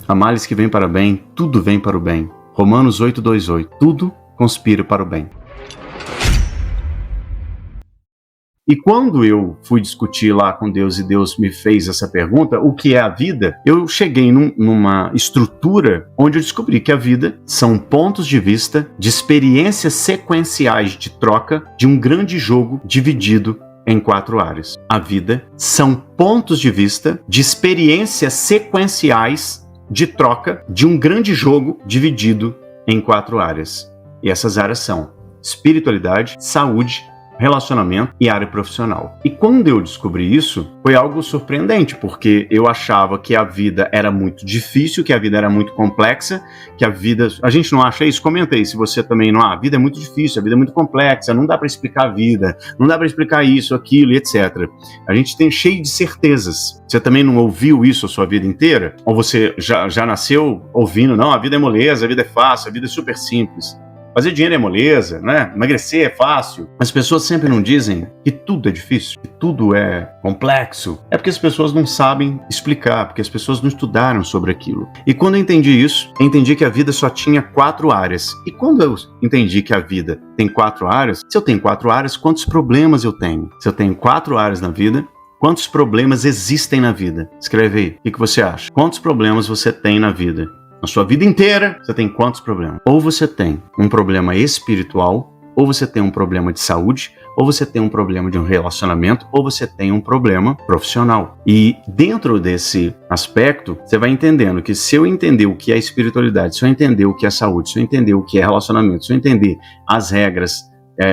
Há males que vêm para bem, tudo vem para o bem. Romanos 8:28. Tudo conspira para o bem. E quando eu fui discutir lá com Deus e Deus me fez essa pergunta, o que é a vida? Eu cheguei numa estrutura onde eu descobri que a vida são pontos de vista de experiências sequenciais de troca de um grande jogo dividido em 4 áreas. A vida são pontos de vista de experiências sequenciais de troca de um grande jogo dividido em 4 áreas. E essas áreas são espiritualidade, saúde, relacionamento e área profissional. E quando eu descobri isso, foi algo surpreendente, porque eu achava que a vida era muito difícil, que a vida era muito complexa, que a vida... A gente não acha isso? Comenta aí se você também não... a vida é muito difícil, a vida é muito complexa, não dá para explicar a vida, não dá para explicar isso, aquilo e etc. A gente tem cheio de certezas. Você também não ouviu isso a sua vida inteira? Ou você já nasceu ouvindo, não, a vida é moleza, a vida é fácil, a vida é super simples. Fazer dinheiro é moleza, né? Emagrecer é fácil. As pessoas sempre não dizem que tudo é difícil, que tudo é complexo. É porque as pessoas não sabem explicar, porque as pessoas não estudaram sobre aquilo. E quando eu entendi isso, eu entendi que a vida só tinha 4 áreas. E quando eu entendi que a vida tem 4 áreas, se eu tenho 4 áreas, quantos problemas eu tenho? Se eu tenho 4 áreas na vida, quantos problemas existem na vida? Escreve aí, o que você acha? Quantos problemas você tem na vida? Na sua vida inteira, você tem quantos problemas? Ou você tem um problema espiritual, ou você tem um problema de saúde, ou você tem um problema de um relacionamento, ou você tem um problema profissional. E dentro desse aspecto, você vai entendendo que se eu entender o que é espiritualidade, se eu entender o que é saúde, se eu entender o que é relacionamento, se eu entender as regras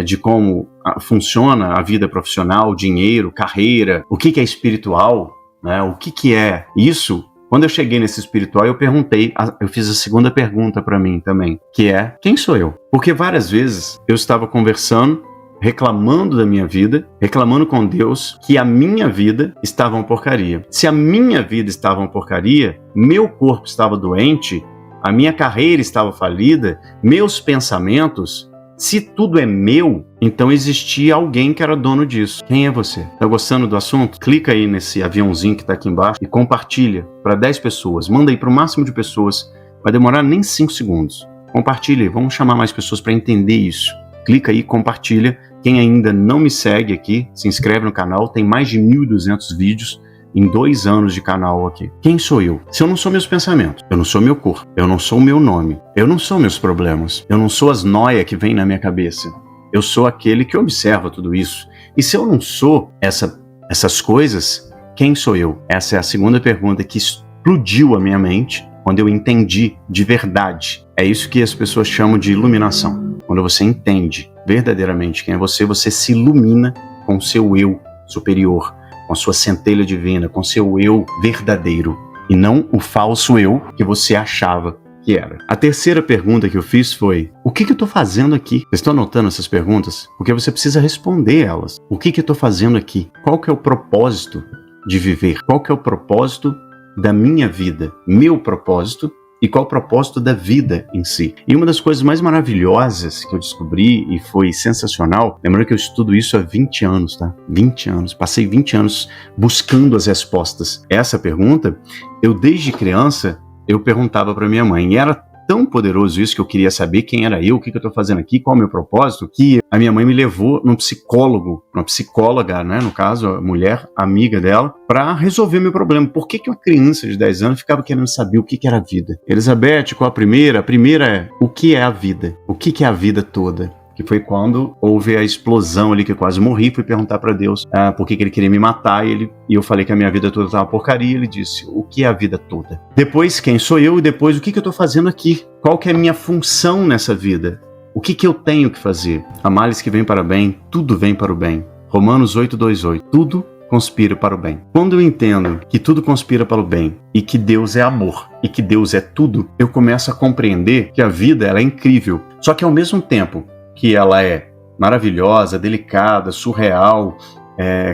de como funciona a vida profissional, dinheiro, carreira, o que é espiritual, né? O que é isso. Quando eu cheguei nesse espiritual, eu fiz a segunda pergunta para mim também, que é, quem sou eu? Porque várias vezes eu estava conversando, reclamando da minha vida, reclamando com Deus que a minha vida estava uma porcaria. Se a minha vida estava uma porcaria, meu corpo estava doente, a minha carreira estava falida, meus pensamentos... Se tudo é meu, então existia alguém que era dono disso. Quem é você? Tá gostando do assunto? Clica aí nesse aviãozinho que tá aqui embaixo e compartilha para 10 pessoas. Manda aí para o máximo de pessoas. Vai demorar nem 5 segundos. Compartilha aí. Vamos chamar mais pessoas para entender isso. Clica aí, compartilha. Quem ainda não me segue aqui, se inscreve no canal. Tem mais de 1.200 vídeos em 2 anos de canal aqui. Quem sou eu? Se eu não sou meus pensamentos, eu não sou meu corpo, eu não sou o meu nome, eu não sou meus problemas, eu não sou as noias que vêm na minha cabeça, eu sou aquele que observa tudo isso. E se eu não sou essas coisas, quem sou eu? Essa é a segunda pergunta que explodiu a minha mente quando eu entendi de verdade. É isso que as pessoas chamam de iluminação. Quando você entende verdadeiramente quem é você, você se ilumina com o seu eu superior, com a sua centelha divina, com seu eu verdadeiro, e não o falso eu que você achava que era. A terceira pergunta que eu fiz foi, o que eu estou fazendo aqui? Vocês estão anotando essas perguntas? Porque você precisa responder elas. O que eu estou fazendo aqui? Qual que é o propósito de viver? Qual que é o propósito da minha vida? Meu propósito? E qual o propósito da vida em si? E uma das coisas mais maravilhosas que eu descobri, e foi sensacional, lembrando que eu estudo isso há 20 anos, tá? 20 anos. Passei 20 anos buscando as respostas. Essa pergunta, eu desde criança, eu perguntava para minha mãe, e era tão poderoso isso que eu queria saber quem era eu, o que eu estou fazendo aqui, qual é o meu propósito, que a minha mãe me levou num psicólogo, uma psicóloga, né, no caso, a mulher amiga dela, para resolver meu problema. Por que uma criança de 10 anos ficava querendo saber o que era a vida? Elizabeth, qual a primeira? A primeira é, o que é a vida? O que é a vida toda? Que foi quando houve a explosão ali, que eu quase morri, fui perguntar para Deus por que ele queria me matar, e eu falei que a minha vida toda estava uma porcaria, ele disse, o que é a vida toda? Depois, quem sou eu? E depois, o que eu estou fazendo aqui? Qual que é a minha função nessa vida? O que eu tenho que fazer? Há males que vêm para bem, tudo vem para o bem. Romanos 8:28. Tudo conspira para o bem. Quando eu entendo que tudo conspira para o bem e que Deus é amor e que Deus é tudo, eu começo a compreender que a vida ela é incrível. Só que ao mesmo tempo que ela é maravilhosa, delicada, surreal,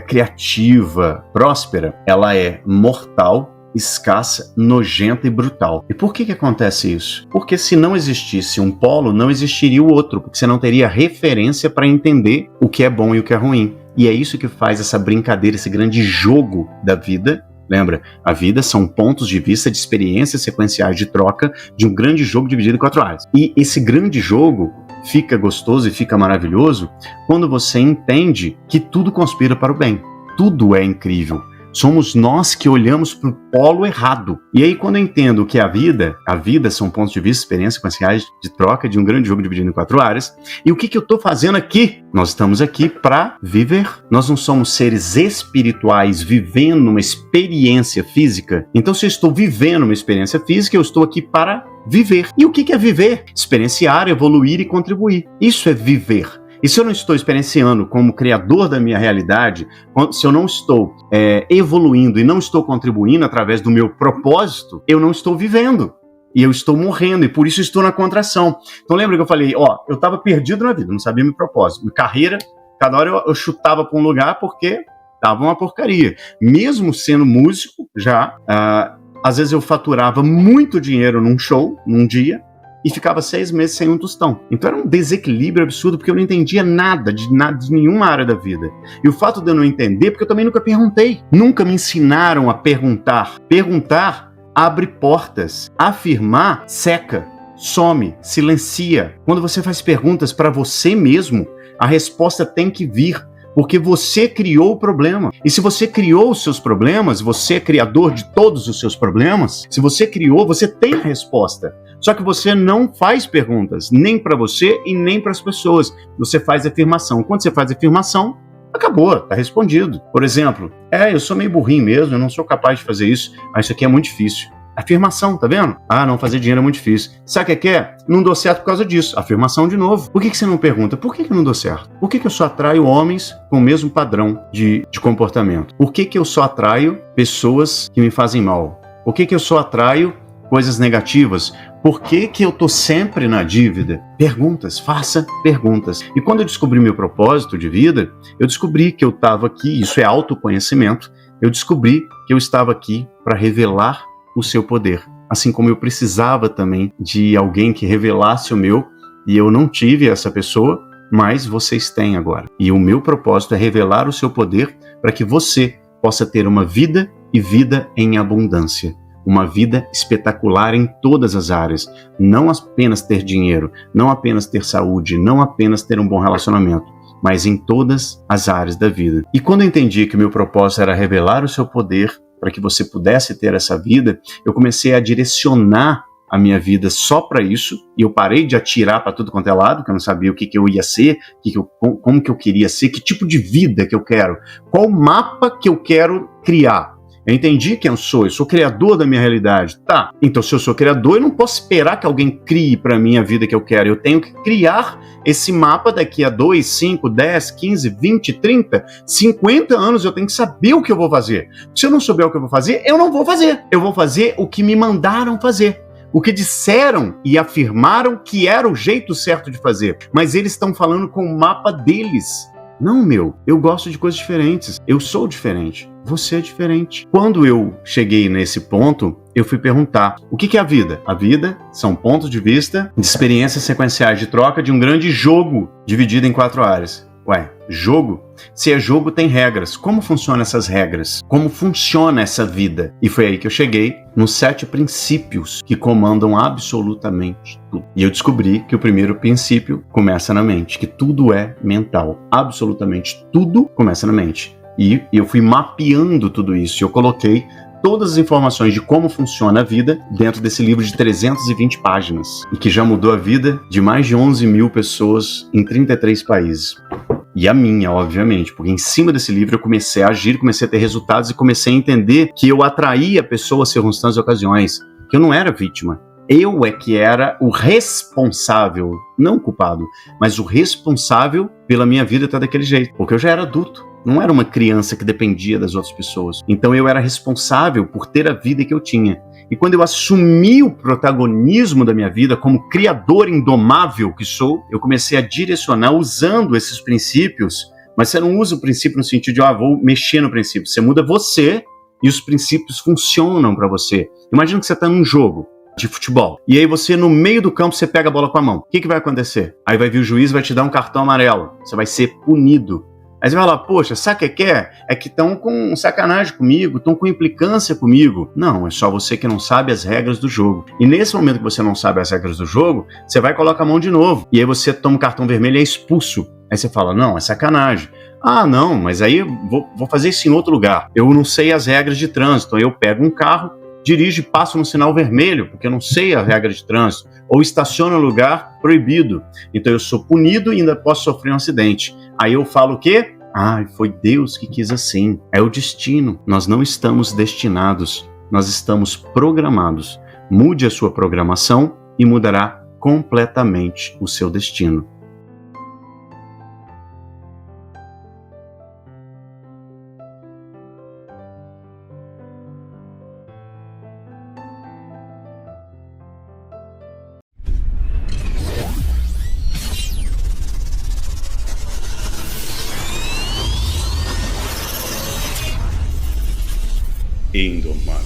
criativa, próspera, ela é mortal, escassa, nojenta e brutal. E por que acontece isso? Porque se não existisse um polo, não existiria o outro, porque você não teria referência para entender o que é bom e o que é ruim. E é isso que faz essa brincadeira, esse grande jogo da vida, Lembra? A vida são pontos de vista de experiências sequenciais de troca de um grande jogo dividido em 4 áreas. E esse grande jogo fica gostoso e fica maravilhoso quando você entende que tudo conspira para o bem. Tudo é incrível. Somos nós que olhamos para o polo errado. E aí, quando eu entendo que a vida são pontos de vista, experiências sequenciais de troca de um grande jogo dividido em 4 áreas. E o que eu estou fazendo aqui? Nós estamos aqui para viver. Nós não somos seres espirituais vivendo uma experiência física. Então, se eu estou vivendo uma experiência física, eu estou aqui para viver. E o que é viver? Experienciar, evoluir e contribuir. Isso é viver. E se eu não estou experienciando como criador da minha realidade, se eu não estou evoluindo e não estou contribuindo através do meu propósito, eu não estou vivendo. E eu estou morrendo, e por isso estou na contração. Então lembra que eu falei, eu estava perdido na vida, não sabia meu propósito. Minha carreira, cada hora eu chutava para um lugar porque estava uma porcaria. Mesmo sendo músico, às vezes eu faturava muito dinheiro num show, num dia, e ficava 6 meses sem um tostão. Então era um desequilíbrio absurdo, porque eu não entendia nada de nenhuma área da vida. E o fato de eu não entender, porque eu também nunca perguntei. Nunca me ensinaram a perguntar. Perguntar abre portas. Afirmar seca, some, silencia. Quando você faz perguntas para você mesmo, a resposta tem que vir. Porque você criou o problema. E se você criou os seus problemas, você é criador de todos os seus problemas, se você criou, você tem a resposta. Só que você não faz perguntas, nem para você e nem para as pessoas. Você faz afirmação. Quando você faz afirmação, acabou, tá respondido. Por exemplo, eu sou meio burrinho mesmo, eu não sou capaz de fazer isso, mas isso aqui é muito difícil. Afirmação, tá vendo? Não fazer dinheiro é muito difícil. Sabe o que é? Não dou certo por causa disso. Afirmação de novo. Por que você não pergunta? Por que não dou certo? Por que eu só atraio homens com o mesmo padrão de comportamento? Por que eu só atraio pessoas que me fazem mal? Por que eu só atraio coisas negativas? Por que eu tô sempre na dívida? Perguntas, faça perguntas. E quando eu descobri meu propósito de vida, eu descobri que eu estava aqui, isso é autoconhecimento, eu descobri que eu estava aqui para revelar o seu poder. Assim como eu precisava também de alguém que revelasse o meu, e eu não tive essa pessoa, mas vocês têm agora. E o meu propósito é revelar o seu poder para que você possa ter uma vida e vida em abundância. Uma vida espetacular em todas as áreas. Não apenas ter dinheiro, não apenas ter saúde, não apenas ter um bom relacionamento, mas em todas as áreas da vida. E quando eu entendi que o meu propósito era revelar o seu poder para que você pudesse ter essa vida, eu comecei a direcionar a minha vida só para isso, e eu parei de atirar para tudo quanto é lado, porque eu não sabia o que eu ia ser, como que eu queria ser, que tipo de vida que eu quero, qual mapa que eu quero criar. Eu entendi quem eu sou criador da minha realidade. Tá, então se eu sou criador, eu não posso esperar que alguém crie para mim a vida que eu quero. Eu tenho que criar esse mapa daqui a 2, 5, 10, 15, 20, 30, 50 anos. Eu tenho que saber o que eu vou fazer. Se eu não souber o que eu vou fazer, eu não vou fazer. Eu vou fazer o que me mandaram fazer. O que disseram e afirmaram que era o jeito certo de fazer. Mas eles estão falando com o mapa deles. Não, eu gosto de coisas diferentes. Eu sou diferente. Você é diferente. Quando eu cheguei nesse ponto, eu fui perguntar, o que é a vida? A vida são pontos de vista de experiências sequenciais de troca de um grande jogo dividido em 4 áreas. Jogo? Se é jogo, tem regras. Como funcionam essas regras? Como funciona essa vida? E foi aí que eu cheguei nos 7 princípios que comandam absolutamente tudo. E eu descobri que o primeiro princípio começa na mente, que tudo é mental. Absolutamente tudo começa na mente. E eu fui mapeando tudo isso. Eu coloquei todas as informações de como funciona a vida dentro desse livro de 320 páginas. E que já mudou a vida de mais de 11 mil pessoas em 33 países. E a minha, obviamente, porque em cima desse livro eu comecei a agir, comecei a ter resultados e comecei a entender que eu atraía pessoas, circunstâncias e ocasiões, que eu não era vítima. Eu é que era o responsável, não o culpado, mas o responsável pela minha vida estar daquele jeito, porque eu já era adulto. Não era uma criança que dependia das outras pessoas. Então eu era responsável por ter a vida que eu tinha. E quando eu assumi o protagonismo da minha vida como criador indomável que sou, eu comecei a direcionar usando esses princípios, mas você não usa o princípio no sentido de, vou mexer no princípio. Você muda você e os princípios funcionam para você. Imagina que você está num jogo de futebol. E aí você, no meio do campo, você pega a bola com a mão. O que vai acontecer? Aí vai vir o juiz e vai te dar um cartão amarelo. Você vai ser punido. Aí você vai falar, poxa, sabe o que é? É que estão com sacanagem comigo, estão com implicância comigo. Não, é só você que não sabe as regras do jogo. E nesse momento que você não sabe as regras do jogo, você vai e coloca a mão de novo. E aí você toma um cartão vermelho e é expulso. Aí você fala, não, é sacanagem. Ah, não, mas aí vou fazer isso em outro lugar. Eu não sei as regras de trânsito. Aí eu pego um carro, dirijo e passo no sinal vermelho, porque eu não sei a regra de trânsito. Ou estaciono no lugar proibido. Então eu sou punido e ainda posso sofrer um acidente. Aí eu falo o quê? Ah, foi Deus que quis assim. É o destino. Nós não estamos destinados. Nós estamos programados. Mude a sua programação e mudará completamente o seu destino. Indomar